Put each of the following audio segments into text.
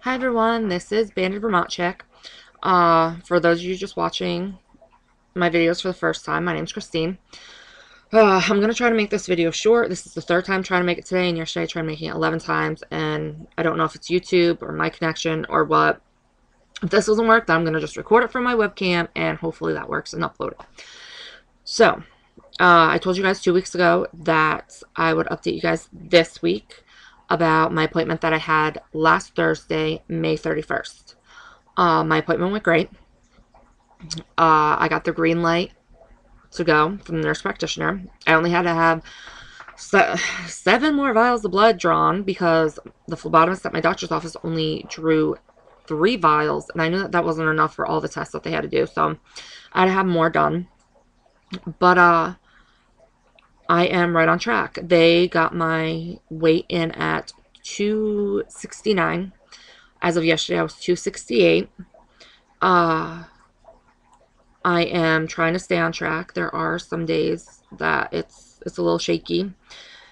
Hi everyone, this is Banded Vermont Chick. For those of you just watching my videos for the first time, my name's Christine. I'm going to try to make this video short. This is the third time trying to make it today, and yesterday I tried making it 11 times, and I don't know if it's YouTube or my connection or what. If this doesn't work, then I'm going to just record it from my webcam, and hopefully that works and upload it. So, I told you guys 2 weeks ago that I would update you guys this week about my appointment that I had last Thursday, May 31st. My appointment went great. I got the green light to go from the nurse practitioner. I only had to have 7 more vials of blood drawn because the phlebotomist at my doctor's office only drew 3 vials, and I knew that that wasn't enough for all the tests that they had to do, so I had to have more done. But I am right on track. They got my weight in at 269. As of yesterday, I was 268. I am trying to stay on track. There are some days that it's a little shaky.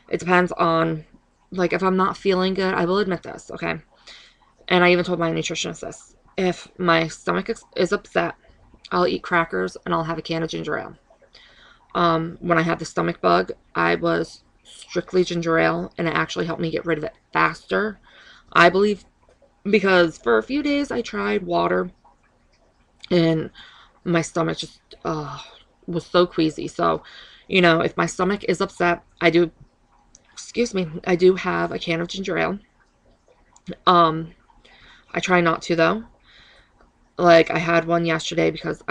It depends on, like, if I'm not feeling good, I will admit this, okay? And I even told my nutritionist this. If my stomach is upset, I'll eat crackers and I'll have a can of ginger ale. When I had the stomach bug, I was strictly ginger ale, and it actually helped me get rid of it faster, I believe, because for a few days I tried water, and my stomach just was so queasy. So, if my stomach is upset, I do have a can of ginger ale. I try not to, though. Like, I had one yesterday because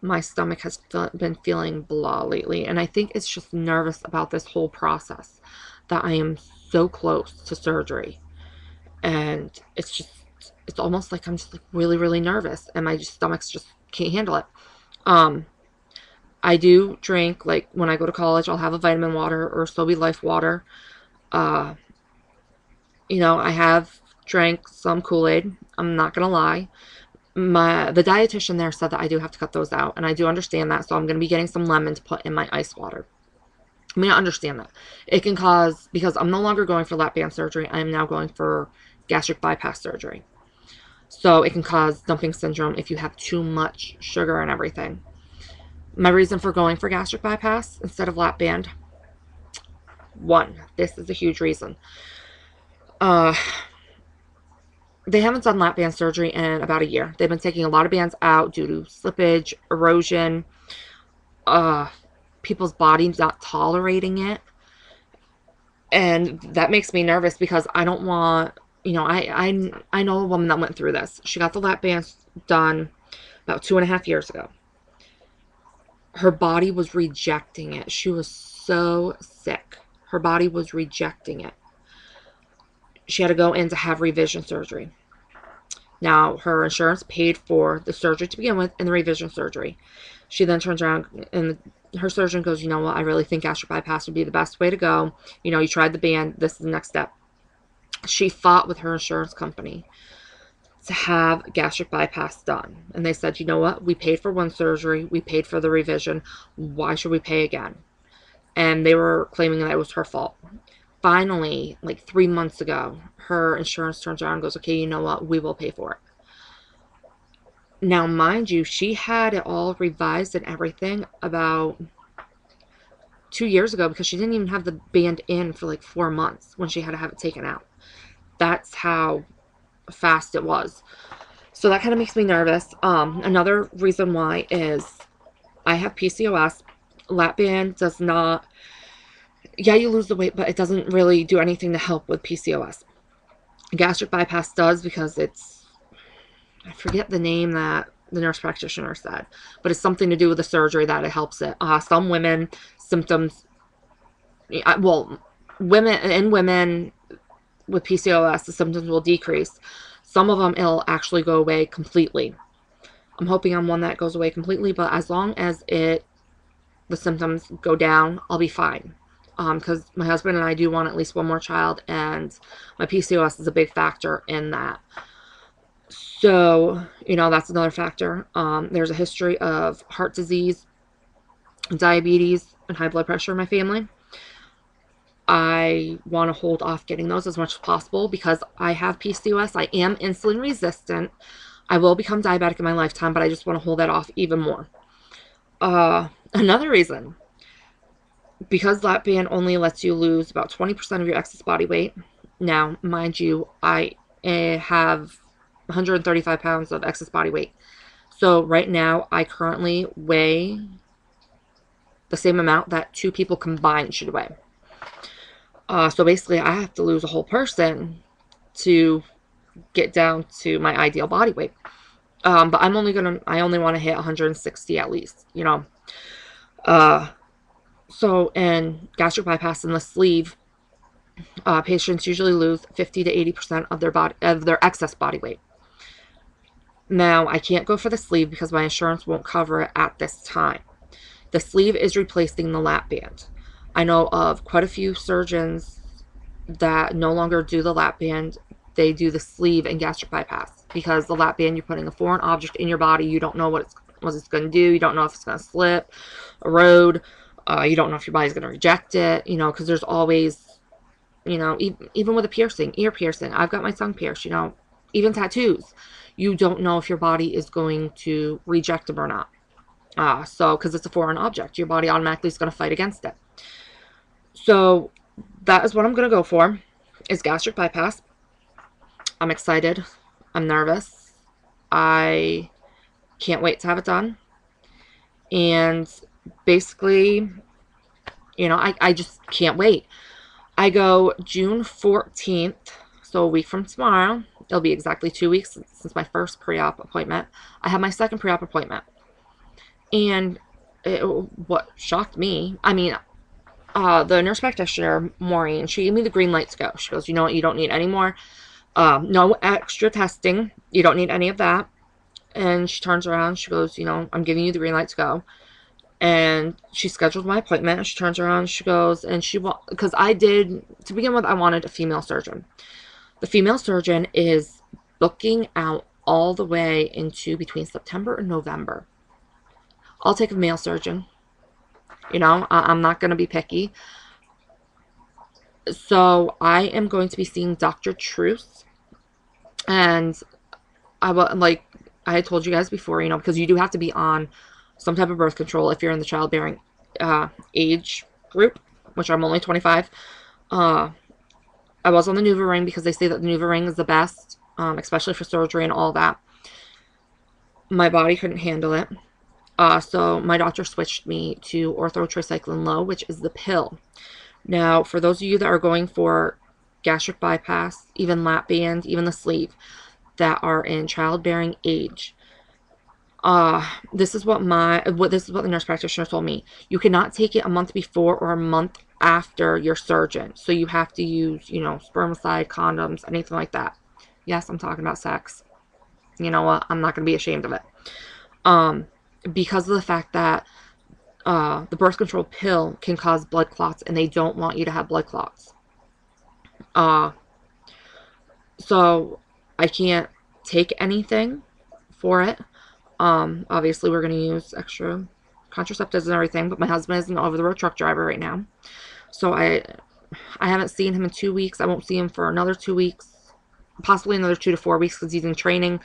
my stomach has been feeling blah lately, and I think it's just nervous about this whole process, that I am so close to surgery, and it's almost like I'm just like really, really nervous, and my stomach's just can't handle it. I do drink, like, when I go to college, I'll have a vitamin water or Sobe Life water. I have drank some Kool-Aid. I'm not gonna lie. The dietitian there said that I do have to cut those out, and I do understand that, so I'm going to be getting some lemon to put in my ice water. I mean, I understand that. It can cause, because I'm no longer going for lap band surgery, I am now going for gastric bypass surgery. So it can cause dumping syndrome if you have too much sugar and everything. My reason for going for gastric bypass instead of lap band, one, this is a huge reason. They haven't done lap band surgery in about a year. They've been taking a lot of bands out due to slippage, erosion, people's bodies not tolerating it. And that makes me nervous because I don't want, I know a woman that went through this. She got the lap bands done about 2.5 years ago. Her body was rejecting it. She was so sick. Her body was rejecting it. She had to go in to have revision surgery. Now, her insurance paid for the surgery to begin with and the revision surgery. She then turns around and her surgeon goes, you know what, I really think gastric bypass would be the best way to go. You tried the band. This is the next step. She fought with her insurance company to have gastric bypass done. And they said, you know what, we paid for one surgery. We paid for the revision. Why should we pay again? And they were claiming that it was her fault. Finally, like 3 months ago, her insurance turns around and goes, okay, you know what, we will pay for it. Now, mind you, she had it all revised and everything about 2 years ago, because she didn't even have the band in for like 4 months when she had to have it taken out. That's how fast it was. So that kind of makes me nervous. Another reason why is I have PCOS. Lap band does not, yeah, you lose the weight, but it doesn't really do anything to help with PCOS. Gastric bypass does, because I forget the name that the nurse practitioner said, but it's something to do with the surgery that it helps it. Some women, symptoms, women with PCOS, the symptoms will decrease. Some of them, it'll actually go away completely. I'm hoping I'm one that goes away completely, but as long as the symptoms go down, I'll be fine. Because my husband and I do want at least one more child, and my PCOS is a big factor in that. So, that's another factor. There's a history of heart disease, diabetes, and high blood pressure in my family. I want to hold off getting those as much as possible because I have PCOS. I am insulin resistant. I will become diabetic in my lifetime, but I just want to hold that off even more. Another reason, because lap band only lets you lose about 20% of your excess body weight. Now, mind you, I have 135 pounds of excess body weight. So right now, I currently weigh the same amount that 2 people combined should weigh. So basically, I have to lose a whole person to get down to my ideal body weight. But I only want to hit 160 at least, you know. So in gastric bypass in the sleeve, patients usually lose 50 to 80% of their excess body weight. Now, I can't go for the sleeve because my insurance won't cover it at this time. The sleeve is replacing the lap band. I know of quite a few surgeons that no longer do the lap band. They do the sleeve and gastric bypass because the lap band, you're putting a foreign object in your body. You don't know what it's going to do. You don't know if it's going to slip, erode. You don't know if your body's going to reject it, you know, because there's always, you know, even with a piercing, ear piercing. I've got my tongue pierced, you know, even tattoos. You don't know if your body is going to reject them or not. So, because it's a foreign object, your body automatically is going to fight against it. So, that is what I'm going to go for, is gastric bypass. I'm excited. I'm nervous. I can't wait to have it done. And basically, you know, I just can't wait. I go June 14th, so a week from tomorrow. It'll be exactly 2 weeks since my first pre-op appointment. I have my second pre-op appointment. And what shocked me, I mean, the nurse practitioner, Maureen, she gave me the green light to go. She goes, you know what, you don't need any more, no extra testing. You don't need any of that. And she turns around, she goes, you know, I'm giving you the green light to go. And she scheduled my appointment. She turns around, she goes, and because to begin with, I wanted a female surgeon. The female surgeon is booking out all the way into between September and November. I'll take a male surgeon. You know, I'm not going to be picky. So I am going to be seeing Dr. Truce. And like I had told you guys before, you know, because you do have to be on some type of birth control if you're in the childbearing age group, which I'm only 25. I was on the NuvaRing because they say that the NuvaRing is the best, especially for surgery and all that. My body couldn't handle it. So my doctor switched me to orthotricycline low, which is the pill. Now, for those of you that are going for gastric bypass, even lap band, even the sleeve, that are in childbearing age, this is what the nurse practitioner told me. You cannot take it a month before or a month after your surgeon. So you have to use, you know, spermicide, condoms, anything like that. Yes, I'm talking about sex. You know what? I'm not going to be ashamed of it. Because of the fact that the birth control pill can cause blood clots, and they don't want you to have blood clots. So I can't take anything for it. Obviously, we're going to use extra contraceptives and everything, but my husband is an over-the-road truck driver right now. So I haven't seen him in 2 weeks. I won't see him for another 2 weeks, possibly another 2 to 4 weeks because he's in training.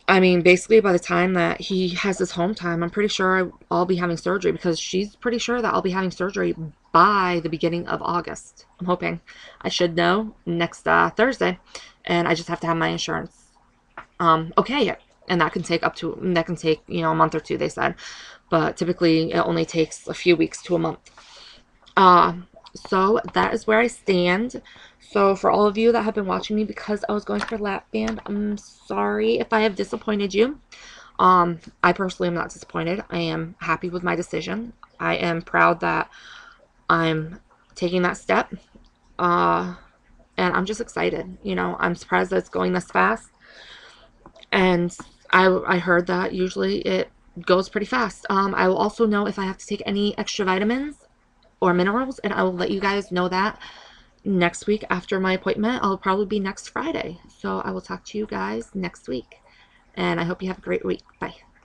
I mean, basically, by the time that he has his home time, I'm pretty sure I'll be having surgery because she's pretty sure that I'll be having surgery by the beginning of August. I'm hoping. I should know next Thursday, and I just have to have my insurance okay it. And that can take you know, a month or two, they said. But typically, it only takes a few weeks to a month. So that is where I stand. So for all of you that have been watching me because I was going for lap band, I'm sorry if I have disappointed you. I personally am not disappointed. I am happy with my decision. I am proud that I'm taking that step. And I'm just excited. You know, I'm surprised that it's going this fast. And I heard that usually it goes pretty fast. I will also know if I have to take any extra vitamins or minerals, and I will let you guys know that next week after my appointment. I'll probably be next Friday. So I will talk to you guys next week. And I hope you have a great week. Bye.